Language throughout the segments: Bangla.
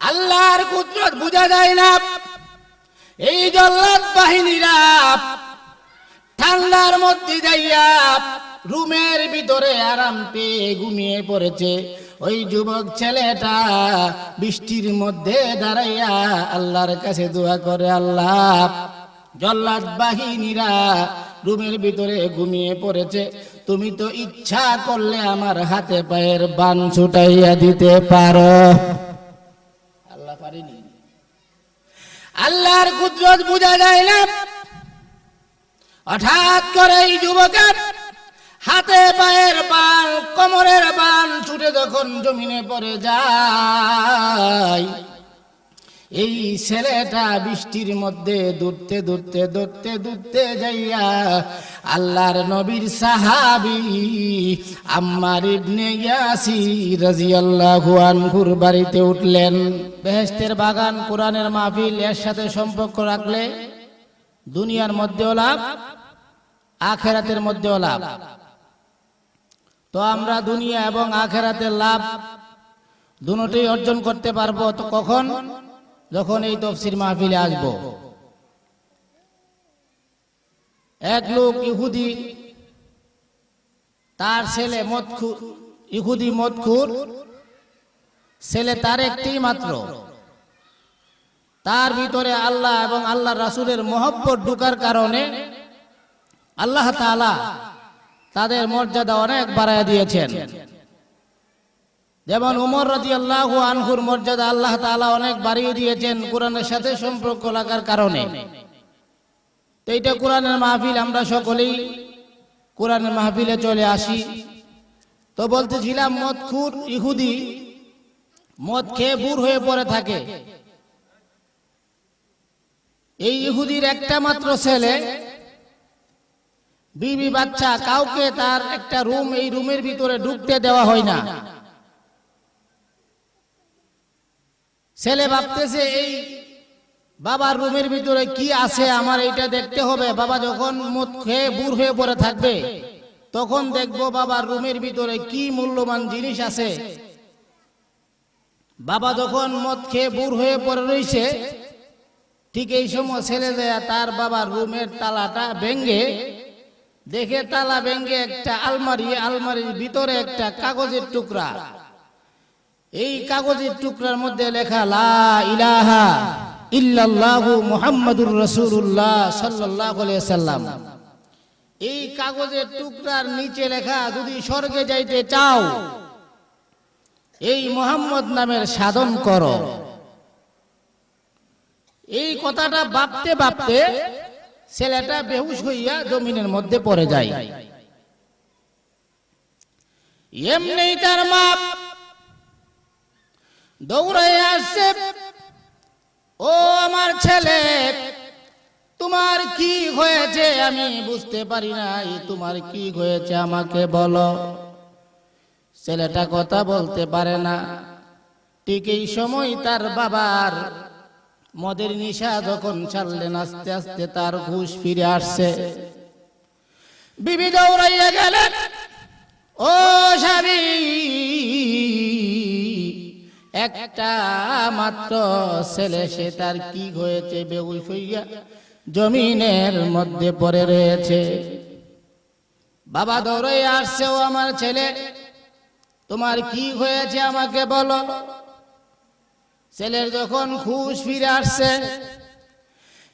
আল্লাহর কুদরত বুঝা যায় না। এই জল্লাদ বাহিনীরা ঠান্ডার মধ্যে যাইয়া রুমের ভিতরে আরাম পেয়ে ঘুমিয়ে পড়েছে। ওই যুবক ছেলেটা বৃষ্টির মধ্যে দাঁড়াইয়া আল্লাহর কাছে দোয়া করে, আল্লাহ, জল্লাদ বাহিনীরা রুমের ভিতরে ঘুমিয়ে পড়েছে, তুমি তো ইচ্ছা করলে আমার হাতে পায়ের বান ছুটাইয়া দিতে পারো। আল্লাহ পারেনি? আল্লাহর কুদরত বুঝা যায় না। হঠাৎ করে এই যুবকের হাতে পায়ের বান, কোমরের বান ছুটে যখন জমিনে পড়ে যায়, এই ছেলেটা বৃষ্টির মধ্যে দৌড়তে দৌড়তে দৌড়তে দৌড়তে যাইয়া আল্লাহর নবীর সাহাবী আম্মার ইবনে ইয়াসির রাদিয়াল্লাহু আনহুর বাড়িতে উঠলেন। বেহেশতের বাগান, কোরআনের মাহফিল, এর সাথে সম্পর্ক রাখলে দুনিয়ার মধ্যেও লাভ, আখিরাতের মধ্যেও লাভ। তো আমরা দুনিয়া এবং আখিরাতের লাভ দুটোই অর্জন করতে পারবো। তো কখন? যখন এই তাফসীর মাহফিলে আসব। এক লোক ইহুদি, তার ছেলে মদখুর, ইহুদি মদখুর ছেলে, তার একটি মাত্র। তার ভিতরে আল্লাহ এবং আল্লাহর রাসূলের মহব্বত ঢোকার কারণে আল্লাহ তাআলা তাদের মর্যাদা অনেক বাড়ায় দিয়েছেন। যেমন উমর রাদিয়াল্লাহু আনহুর মর্যাদা আল্লাহ তাআলা অনেক বাড়িয়ে দিয়েছেন কোরআনের সাথে সম্পর্ক লাগার কারণে। তো এইটা কোরআনের মাহফিল, আমরা সকলেই কোরআনের মাহফিলে চলে আসি। তো বলতেছিলাম, মদখুর ইহুদি মদ খেয়ে বুর হয়ে পড়ে থাকে। এই ইহুদির একটা মাত্র ছেলে, বিবি বাচ্চা, কাউকে তার একটা রুম, এই রুমের ভিতরে ঢুকতে দেওয়া হয় না। ছেলে ভাবতেছে, এই বাবার রুমের ভিতরে কি আছে আমার এইটা দেখতে হবে। বাবা যখন মদ খেয়ে বুর হয়ে পড়ে থাকবে তখন দেখবো বাবার রুমের ভিতরে কি মূল্যবান জিনিস আছে। বাবা যখন মদ খেয়ে বুর হয়ে পড়ে রয়েছে, ঠিক এই সময় ছেলে যায় তার বাবার রুমের তালাটা ভেঙে দেখে, তালা ভেঙে একটা আলমারি, আলমারির ভিতরে একটা কাগজের টুকরা। এই কাগজের টুকরার মধ্যে লেখা লা ইলাহা ইল্লাল্লাহু মুহাম্মাদুর রাসূলুল্লাহ সাল্লাল্লাহু আলাইহি সাল্লাম। এই কাগজের টুকরার নিচে লেখা, যদি স্বর্গে যাইতে চাও এই মুহাম্মদ নামের সাধন করো। এই কথাটা ভাবতে ভাবতে ছেলেটা বেহুশ হইয়া জমিনের মধ্যে পড়ে যায়। এমনি তার মা দৌড়াইয়া আসছে, ও আমার ছেলে, তোমার কি হয়েছে? আমি বুঝতে পারি নাই, তোমার কি হয়েছে আমাকে বলো। ছেলেটা কথা বলতে পারে না। ঠিক এই সময় তার বাবার মদের নেশা যখন ছাড়লেন, আস্তে আস্তে তার হুঁশ ফিরে আসছে। বিবি দৌড়াইয়া গেলেন, ও স্বামী, একটা মাত্র ছেলে, সে তার কি হয়েছে? বেহুশ হইয়া জমিনের মধ্যে পড়ে রয়েছে। বাবা দৌড়াইয়া আসছে, ও আমার ছেলে, তোমার কি হয়েছে আমাকে বলো। ছেলের যখন হুঁশ ফিরে আসছে,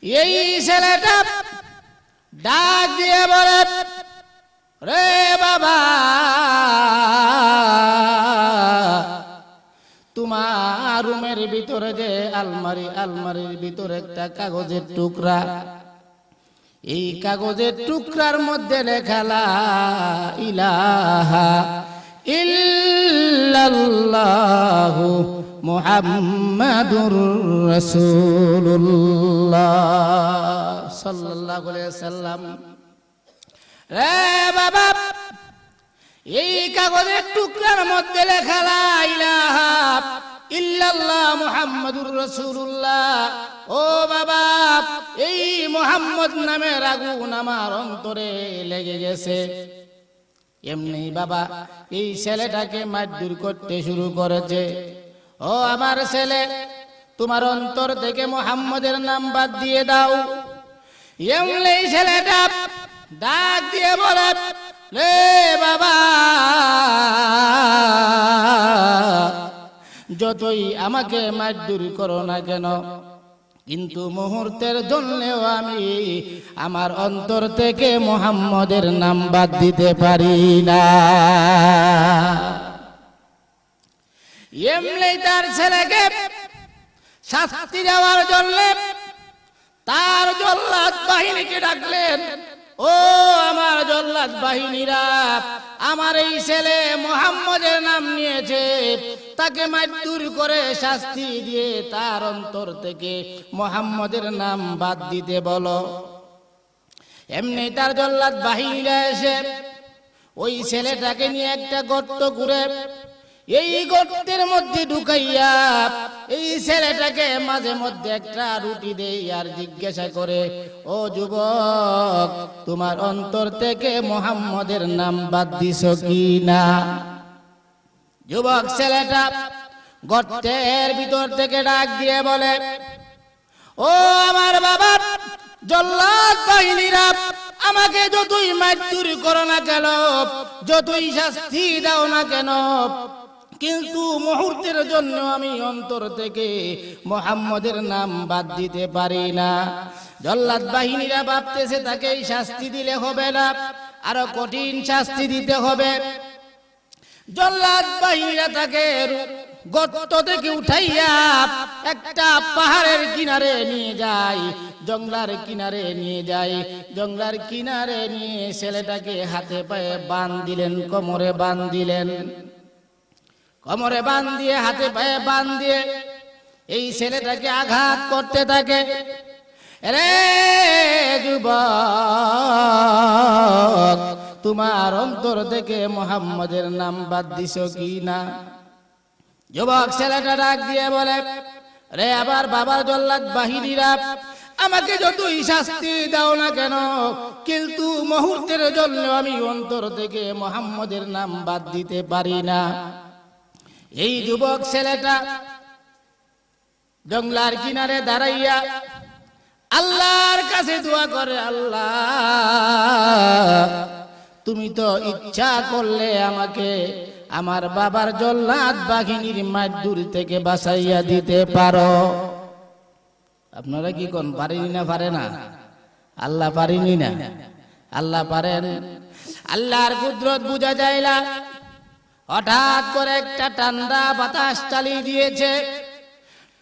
এই ছেলেটা ডাক দিয়ে বলে, রে বাবা, তোমার রুমের ভিতরে যে আলমারি, আলমারির ভিতরে একটা কাগজের টুকরা, এই কাগজের টুকরার মধ্যে লেখা লা ইলাহা ইল্লাল্লাহু মুহাম্মাদুর রাসূলুল্লাহ সাল্লাল্লাহু আলাইহি সাল্লাম। রে বাবা, এই কাগজের টুকরার মধ্যে লেখা লা ইলাহা ইল্লাল্লাহ মুহাম্মাদুর রাসূলুল্লাহ। ও বাবা, এই মুহাম্মদ নামের আগুন আমার অন্তরে লেগে গেছে। এমনি বাবা এই ছেলেটাকে মারধর করতে শুরু করেছে। ও আমার ছেলে, তোমার অন্তর থেকে মুহাম্মদের নাম বাদ দিয়ে দাও। এমনি ছেলেটা ডাক দিয়ে বলে, রে বাবা, যতই আমাকে মারধর করো না কেন, কিন্তু মুহূর্তের জন্যও আমি আমার অন্তর থেকে মুহাম্মদের নাম বাদ দিতে পারি না। এমনি তার ছেলেকে শাস্তি দেওয়ার জন্য তার জল্লাদ বাহিনীকে ডাকলেন, ও আমার জল্লাদ বাহিনীরা, আমার এই ছেলে মুহাম্মদের নাম নিয়েছে, তাকে মারধর করে শাস্তি দিয়ে তার অন্তর থেকে মুহাম্মদের নাম বাদ দিতে বলো। এমনি তার জল্লাদ বাহিনীরা এসে ওই ছেলেটাকে নিয়ে একটা গর্ত করে এই গর্তের মধ্যে ঢুকাইয়া এই ছেলেটাকে মাঝে মধ্যে একটা রুটি দেই আর জিজ্ঞাসা করে, ও যুবক, তোমার অন্তর থেকে মুহাম্মদের নাম বাদ দিছো কি না? যুবক ছেলেটা গর্তের ভিতর থেকে ডাক দিয়ে বলে, ও আমার বাবা, জল্লাদ বাহিনীরা আমাকে যতই মারধর করো না কেন, যতই শাস্তি দাও না কেন, কিন্তু মুহূর্তের জন্য আমি অন্তর থেকে মুহাম্মদের নাম বাদ দিতে পারি না। জল্লাদ বাহিনীরা ভাবতেছে তাকে এই শাস্তি দিলে হবে না, আরো কঠিন শাস্তি দিতে হবে। জল্লাদ বাহিনীরা তাকে গর্ত থেকে উঠাইয়া একটা পাহাড়ের কিনারে নিয়ে যায়, জঙ্গলার কিনারে নিয়ে যায়। জঙ্গলার কিনারে নিয়ে ছেলেটাকে হাতে পায়ে বাঁধ দিলেন, কোমরে বাঁধ দিলেন। কোমরে বাঁধ দিয়ে হাতে পায়ে বাঁধ দিয়ে এই ছেলেটাকে আঘাত করতে থাকে। রে যুবক, তোমার অন্তর থেকে মুহাম্মদের নাম বাদ দিছো কি না? যুবক ছেলেটা ডাক দিয়ে বলে, রে আবার বাবার জল্লাদ বাহিনীরা আমাকে যতই শাস্তি দাও না কেন, কিন্তু মুহূর্তের জন্য আমি অন্তর থেকে মুহাম্মদের নাম বাদ দিতে পারি না। এই যুবক ছেলেটা জঙ্গলার কিনারে দাঁড়াইয়া আল্লাহর কাছে দোয়া করে, আল্লাহ, তুমি তো ইচ্ছা করলে আমাকে আমার বাবার জল্লাদ বাহিনীর মারধর থেকে বাঁচাইয়া দিতে পারো। আপনারা কি কোন পারেনি না? পারে না? আল্লাহ পারেনি না? আল্লাহ পারেন। আল্লাহর কুদরত বোঝা যায় না। হঠাৎ করে একটা ঠান্ডা বাতাস চালিয়ে দিয়েছে।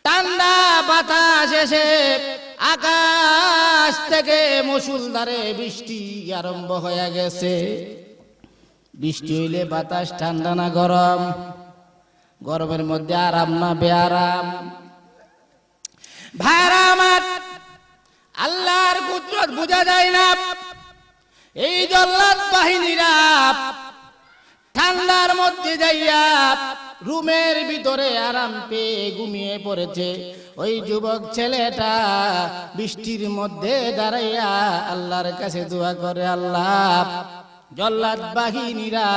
ঠান্ডা বাতাস এসে আকাশ থেকে মুষলধারে বৃষ্টি আরম্ভ হয়ে গেছে। বৃষ্টি হইলে বাতাস ঠান্ডা না গরম? গরমের মধ্যে আরাম না বেআরাম? ভাইরা আমার, আল্লাহর কুদরত বোঝা যায় না। এই জল্লাদ বাহিনীরা ঠান্ডার মধ্যে যাইয়া রুমের ভিতরে আরাম পেয়ে ঘুমিয়ে পড়েছে। ওই যুবক ছেলেটা বৃষ্টির মধ্যে দাঁড়াইয়া আল্লাহর কাছে দোয়া করে, আল্লাহ, জল্লাদ বাহিনীরা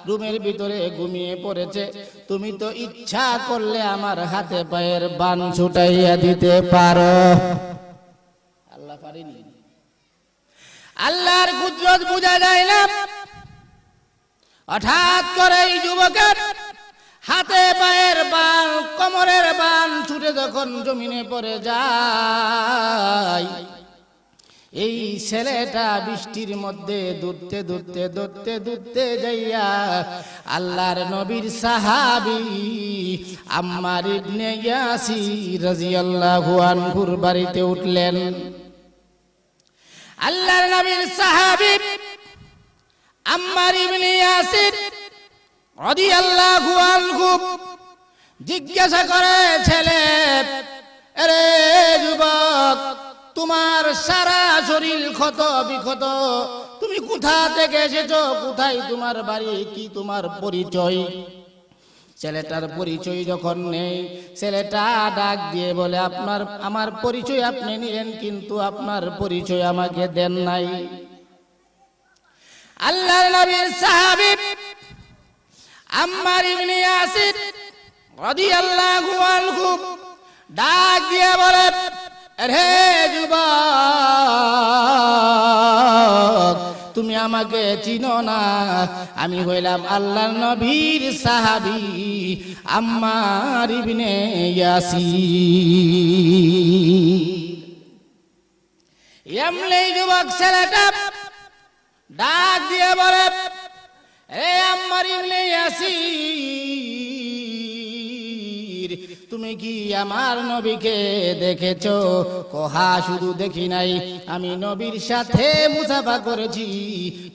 রুমের ভিতরে ঘুমিয়ে পড়েছে, তুমি তো ইচ্ছা করলে আমার হাতে পায়ের বান ছুটাইয়া দিতে পারো। আল্লাহ পারেনি? আল্লাহর কুদরত বোঝা যায় না। হঠাৎ করে এই যুবকের হাতে পায়ের বান, কোমরের বান ছুটে যখন জমিনে পড়ে যায়, এই ছেলেটা বৃষ্টির মধ্যে দৌড়তে দৌড়তে দৌড়তে দৌড়তে যাইয়া আল্লাহর নবীর সাহাবী আম্মার ইবনে ইয়াসির রাদিয়াল্লাহু আনহুর বাড়িতে উঠলেন। আল্লাহর নবীর সাহাবী আম্মার ইবনে ইয়াসির রাদিয়াল্লাহু আনহু জিজ্ঞাসা করে, ছেলে, আরে যুবক, তোমার সারা শরীর ক্ষত বিক্ষত, তুমি কোথা থেকে এসেছো, কোথায় তোমার বাড়ি, কি তোমার পরিচয়? ছেলেটার পরিচয় যখন নেই, ছেলেটা ডাক দিয়ে বলে, আমার পরিচয় আপনি নিলেন, কিন্তু আপনার পরিচয় আমাকে দেন নাই। আল্লাহর নবীর সাহাবী আম্মার ইবনে ইয়াসির রাদিয়াল্লাহু আনহু ডাক দিয়ে বলে, রে যুবক, তুমি আমাকে চিনো না? আমি হইলাম আল্লাহর নবীর সাহাবী আম্মার ইবনে ইয়াসির। এমনি যুবক ছেলেটা ডাক দিয়ে বলে, এ আম্মার ইবনে ইয়াসির, তুমি কি আমার নবীকে দেখেছো? কোহা, শুধু দেখি নাই, আমি নবীর সাথে মুসাফা করেছি,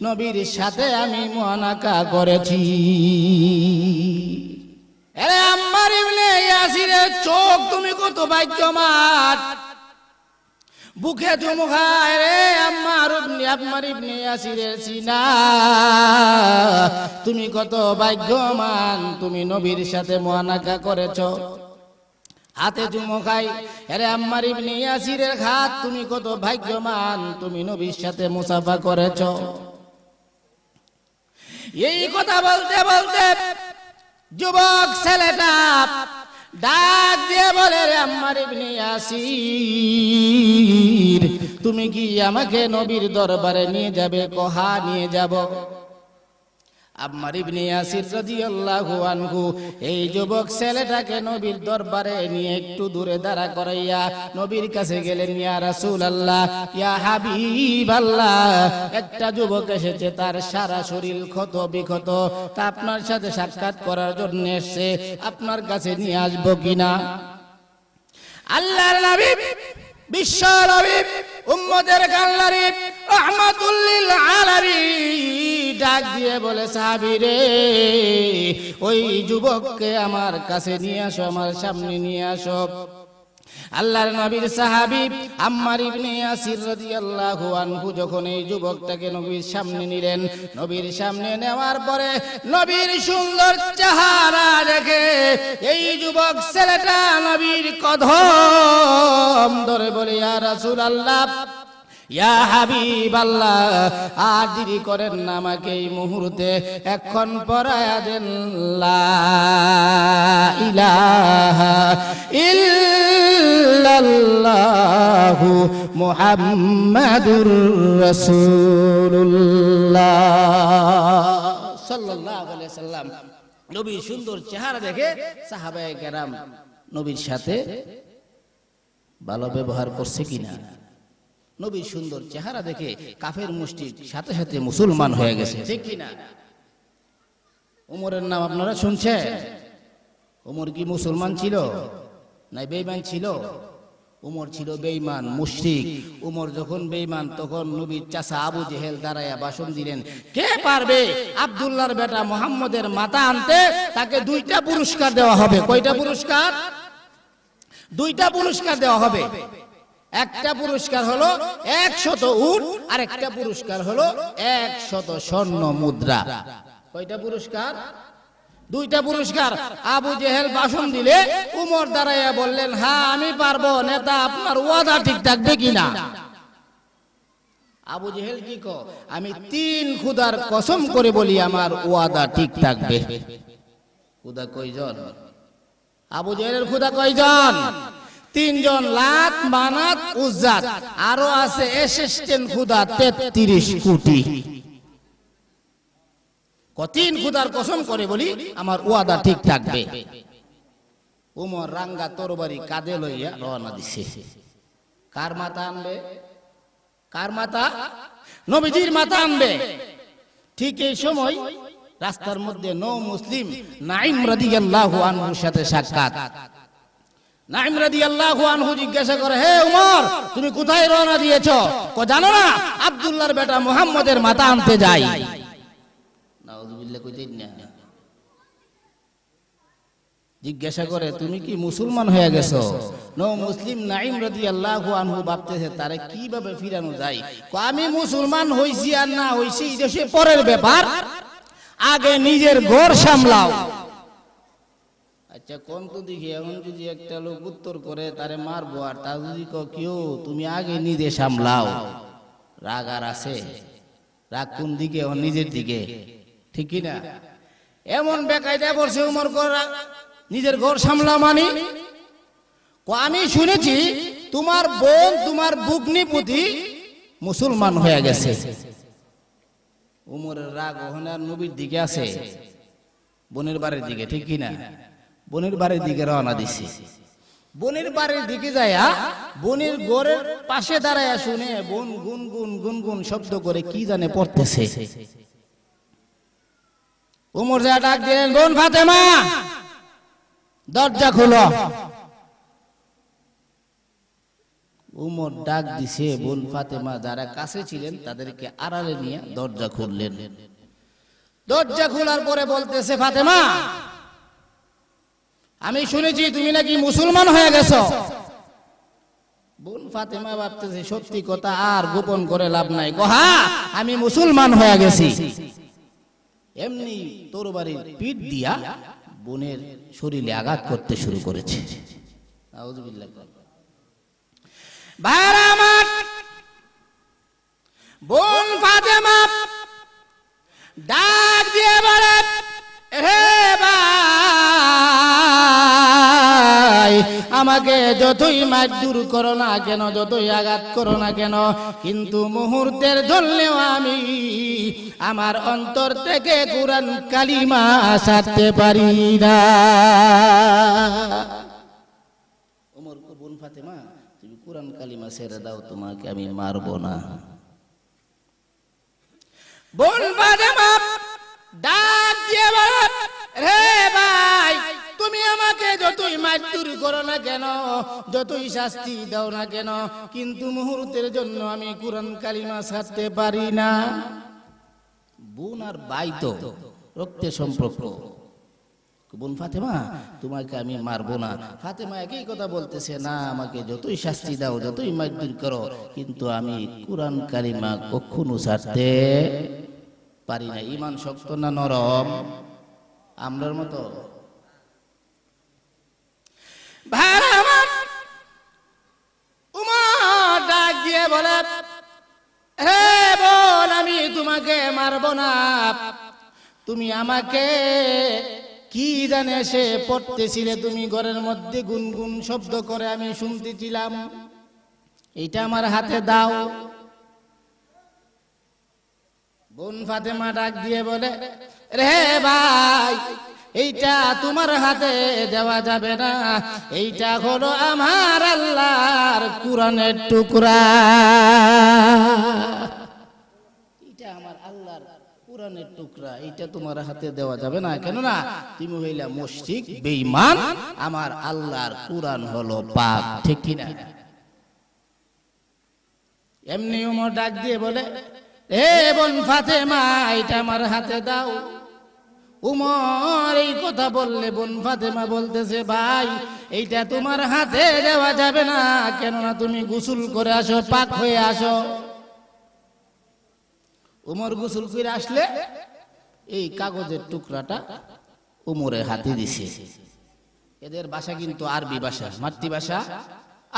নবীর সাথে আমি মুআনাকা করেছি। আরে আম্মার ইবনে ইয়াসিরের চোখ, তুমি কত ভাগ্যবান, বুকে চুমু খায় রে আম্মার ইবনে ইয়াসিরের সিনা, তুমি কত ভাগ্যবান, তুমি নবীর সাথে মুআনাকা করেছো। হাতে চুমু খাই, আরে আম্মার ইবনে ইয়াসিরের হাত, তুমি কত ভাগ্যবান, তুমি নবীর সাথে মুসাফা করেছো। এই কথা বলতে বলতে যুবক ছেলেটা ডাক দিয়ে বলে, রে আম্মার ইবনে ইয়াসির, তুমি কি আমাকে নবীর দরবারে নিয়ে যাবে? কোহা, নিয়ে যাব। আম্মার ইবনে ইয়াসির রাদিয়াল্লাহু আনহু এই যুবক ছেলেটাকে নবীর দরবারে নিয়ে একটু দূরে দাঁড়া করাইয়া নবীর কাছে গেলেন। ইয়া রাসূলুল্লাহ, ইয়া হাবিবাল্লাহ, একটা যুবক এসেছে, তার সারা শরীর ক্ষত বিক্ষত, তা আপনার সাথে সাক্ষাৎ করার জন্য এসেছে, আপনার কাছে নিয়ে আসবো কিনা? আল্লাহর নবী, বিশ্ব নবী, উম্মতের কাল্লারি, রাহমাতুল লিল আলামিন ডাক দিয়ে বলে, সাহাবী রে, ওই যুবককে আমার কাছে নিয়ে আসো, আমার সামনে নিয়ে আসো। আল্লাহর নবীর সাহাবী আম্মার ইবনে ইয়াসির রাদিয়াল্লাহু আনহু যখন এই যুবকটাকে নবীর সামনে নিলেন, নবীর সামনে নেওয়ার পরে নবীর সুন্দর চেহারা দেখে এই যুবক ছেলেটা নবীর কদম ধরে বলে, ইয়া রাসূলুল্লাহ, ইয়া হাবিবাল্লাহ, আর দেরি করেন না, আমাকে এই মুহূর্তে এখন পড়ায়া দেন লা ইলাহা ইল্লাল্লাহু মুহাম্মাদুর রাসূলুল্লাহ সাল্লাল্লাহু আলাইহি সাল্লাম। নবীর সুন্দর চেহারা দেখে সাহাবায়ে কেরাম নবীর সাথে ভালো ব্যবহার করছে কিনা, নবীর সুন্দর চেহারা দেখে কাফের মুশরিক সাথে সাথে মুসলমান হয়ে গেছে, ঠিক কিনা? উমরের নাম আপনারা শুনছেন? উমর কি মুসলমান ছিল না বেঈমান ছিল? উমর ছিল বেঈমান, মুশরিক। উমর যখন বেঈমান, তখন নবীর চাচা আবু জেহেল দাঁড়ায়া ভাষণ দিলেন, কে পারবে আব্দুল্লাহর বেটা মুহাম্মদের মাথা আনতে? তাকে 2টা পুরস্কার দেওয়া হবে। কয়টা পুরস্কার? 2টা পুরস্কার দেওয়া হবে। একটা পুরস্কার হলো 100 উট, আর একটা পুরস্কার হলো 100 স্বর্ণ মুদ্রা। কয়টা পুরস্কার? 2টা পুরস্কার। আবু জেহেল ভাষণ দিলে উমর দাঁড়াইয়া বললেন, হ্যাঁ আমি পারবো, নেতা আপনার ওয়াদা ঠিক থাকবে কিনা? আবু জেহেল কি কো, আমি 3 খোদার কসম করে বলি আমার ওয়াদা ঠিক থাকবে। খোদা কয়জন? আবু জেহেলের খোদা কয়জন? 3 জন, লাত, মানাত, উজ্জাত, আরো আছে অ্যাসিস্ট্যান্ট খোদা 33 কোটি। 3 খোদার কসম করে বলি আমার ওয়াদা ঠিক থাকবে। উমর রাঙ্গা তরবারি কাঁধে লইয়া রওনা দিছে। কার মাথা আনবে? কার মাথা? নবীজির মাথা আনবে। ঠিক এই সময় রাস্তার মধ্যে নও মুসলিম নাঈম রাদিয়াল্লাহু আনহুর সাথে সাক্ষাৎ। নাঈম রাদিয়াল্লাহু আনহু জিজ্ঞাসা করে, হে উমর, তুমি কোথায় রওনা দিয়েছো? জানো না আব্দুল্লাহর বেটা মুহাম্মদের মাথা আনতে যাই। নাউযুবিল্লাহ কইতেন না। জিজ্ঞাসা করে, তুমি কি মুসলমান হয়ে গেছো? নও মুসলিম নাঈম রাদিয়াল্লাহু আনহু ভাবতেছে তারে কিভাবে ফিরানো যায়। আমি মুসলমান হইছি আর না হইছি এটা সে পরের ব্যাপার, আগে নিজের ঘর সামলাও। আচ্ছা কোন তো দেখি, এখন যদি একটা লোক উত্তর করে তারে মারবো, আর তা যদি কেউ তুমি আগে নিজে সামলাও, রাগ আর আছে? রাগ কোন দিকে? নিজের দিকে, ঠিক কিনা? এমন বেকায়দা পড়ছে উমর করা, নিজের ঘর সামলা মানি আমি শুনেছি তোমার বোন তোমার ভগ্নিপতি মুসলমান হয়ে গেছে। উমরের রাগ ওখানে নবীর দিকে আছে, বোনের বাড়ির দিকে, ঠিক কিনা? বোনের বাড়ির দিকে রওনা দিছে। বোনের বাড়ির দিকে যায়া বোনের ঘরের পাশে দাঁড়ায়া শুনে বোন গুনগুন গুনগুন শব্দ করে কি জানে পড়তেছে। উমর যা ডাক দিলেন, বোন ফাতেমা দরজা খুলো। উমর ডাক দিছে, বোন ফাতেমা যারা কাছে ছিলেন তাদেরকে আড়ালে নিয়ে দরজা খুললেন। দরজা খোলার পরে বলতেছে, ফাতেমা আমি শুনেছি তুমি নাকি মুসলমান হয়ে গেছো। বোন ফাতেমা ভাবতেছে সত্যি কথা আর গোপন করে লাভ নাই, কহা আমি মুসলমান হয়ে গেছি। এমনি তরবারির পিঠ দিয়া বোনের শরীরে আঘাত করতে শুরু করেছে। আউযুবিল্লাহ। ভাইরা আমার, বোন ফাতেমা ডাক দিয়ে বলে, হে ভাই আমাকে যতই মারধর করো না কেন, যতই আঘাত করো না কেন, কিন্তু মুহূর্তের জন্যও আমি আমার অন্তর থেকে কুরআন কালিমা ছাড়তে পারি না। ওমর কো, বোন ফাতেমা তুমি কুরআন কালিমা ছেড়ে দাও, তোমাকে আমি মারবো না। বোন ফাতেমা ডাক দিয়ে বলে, রে ভাই তুমি আমাকে যতই মারধর করো না কেন, যতই শাস্তি দাও না কেন, কিন্তু মুহূর্তের জন্য আমি কুরআন কালিমা ছাড়তে পারি না। বোন আর ভাই তো রক্তের সম্পর্ক। বোন ফাতেমা তোমাকে আমি মারবো না। ফাতেমা একই কথা বলতেছে, না আমাকে যতই শাস্তি দাও, যতই মারধর করো, কিন্তু আমি কুরআন কালিমা কখনো ছাড়তে পারি না। ঈমান শক্ত না নরম? আমরার মতো। ভাইরা আমার, উমর ডাক দিয়ে বলে, হে বোন আমি তোমাকে মারবো না, তুমি আমাকে কি জানে সে পড়তেছিলে তুমি ঘরের মধ্যে গুনগুন শব্দ করে আমি শুনতেছিলাম, এটা আমার হাতে দাও। বোন ফাতেমা ডাক দিয়ে বলে, রে ভাই এইটা তোমার হাতে দেওয়া যাবে না, এইটা হলো আমার আল্লাহর কুরআনের টুকরা, এটা আমার আল্লাহর কুরআনের টুকরা, এইটা তোমার হাতে দেওয়া যাবে না। কেননা তুমি হইলা মুশরিক বেঈমান, আমার আল্লাহর কুরআন হলো পাক, ঠিক কিনা? এমনি ওমর ডাক দিয়ে বলে, হে বোন ফাতেমা এটা আমার হাতে দাও। উমর এই কথা বললে বোন ফাতেমা বলতেছে, ভাই এইটা তোমার হাতে দেওয়া যাবে না, কেননা তুমি গোসল করে আসো, পাক হয়ে আসো। উমর গোসল করে আসলে এই কাগজের টুকরাটা উমরের হাতে দিছে। এদের ভাষা কিন্তু আরবি ভাষা, মাতৃভাষা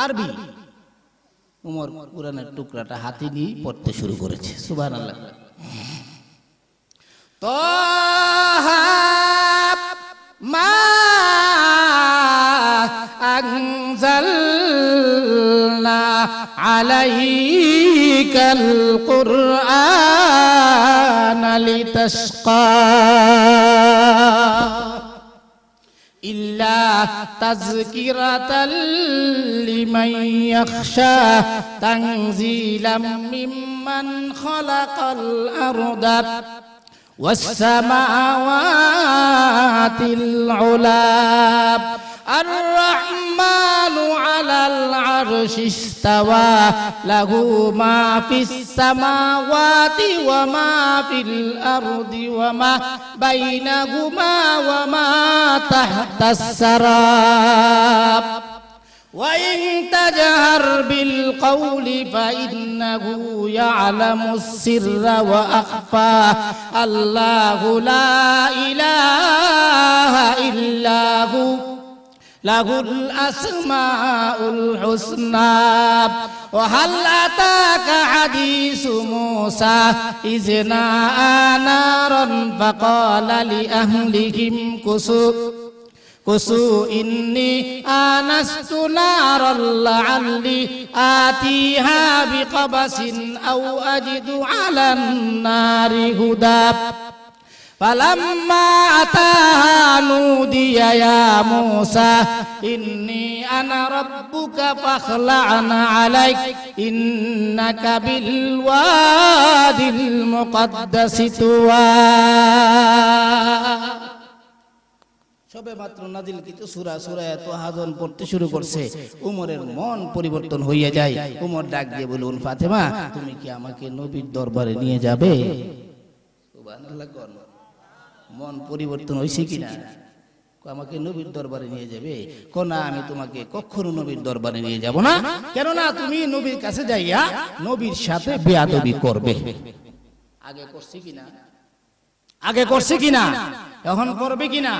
আরবি। উমর কুরআনের টুকরাটা হাতে নিয়ে পড়তে শুরু করেছে। সুবহানাল্লাহ। তাহা মা আনজালনা আলাইকাল কুরআনা লিতাশকা ইল্লা তাযকিরাতাল লিমান ইয়াখশা তানজিলাম মিম্মান খালাকাল আরদা ওয়াস সামাওয়াতিল উলা আর রাহমানু আলাল আরশি ইসতাওয়া লাহু মা ফিস সামাওয়াতি ওয়া মা ফিল আরদি ওয়া মা বাইনাহুমা ওয়া মা তাহতাস সারাব ওয়া ইন তাজহার বিল কওলি ফাইন্নাহু ইয়ালামুস সিররা ওয়া আখফা আল্লাহু লা ইলাহা ইল্লাহু লাহুল আসমাউল হুসনা ওয়া হাল আতাকা হাদিসু মূসা ইয নাআ নারান ফাকালা লি আহলিহিম কুসু কুসু ইন্নি আনাস্তু নারাল লাআল্লি আতিহা বিকবাসিন আও আজিদু আলান নারি হুদা فلما أتاها نودي يا موسى إني أنا ربك فاخلع عليك إنك بالوادي المقدس طوى সবে মাত্র নাজিলকৃত সূরা তাহাজন পড়তে শুরু করছে উমরের মন পরিবর্তন হইয়া যায় উমর ডাক দিয়ে বলুন ফাতেমা তুমি কি আমাকে নবীর দরবারে নিয়ে যাবে সুবহানাল্লাহ কোন মন পরিবর্তন হইছে কিনা আমাকে নবীর দরবারে নিয়ে যাবে কোনা আমি তোমাকে কখনো নবীর দরবারে নিয়ে যাব না কেন না তুমি নবীর কাছে যাইয়া নবীর সাথে বেয়াদবি করবে আগে করছে কিনা এখন করবে কিনা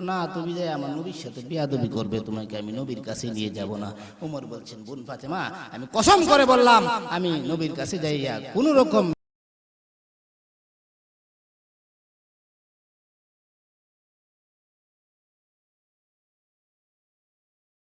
না তুমি যাই আমার নবীর সাথে বেয়াদবি করবে তোমাকে আমি নবীর কাছে নিয়ে যাব না ওমর বলছেন বোন ফাতেমা আমি কসম করে বললাম আমি নবীর কাছে যাইয়া কোন রকম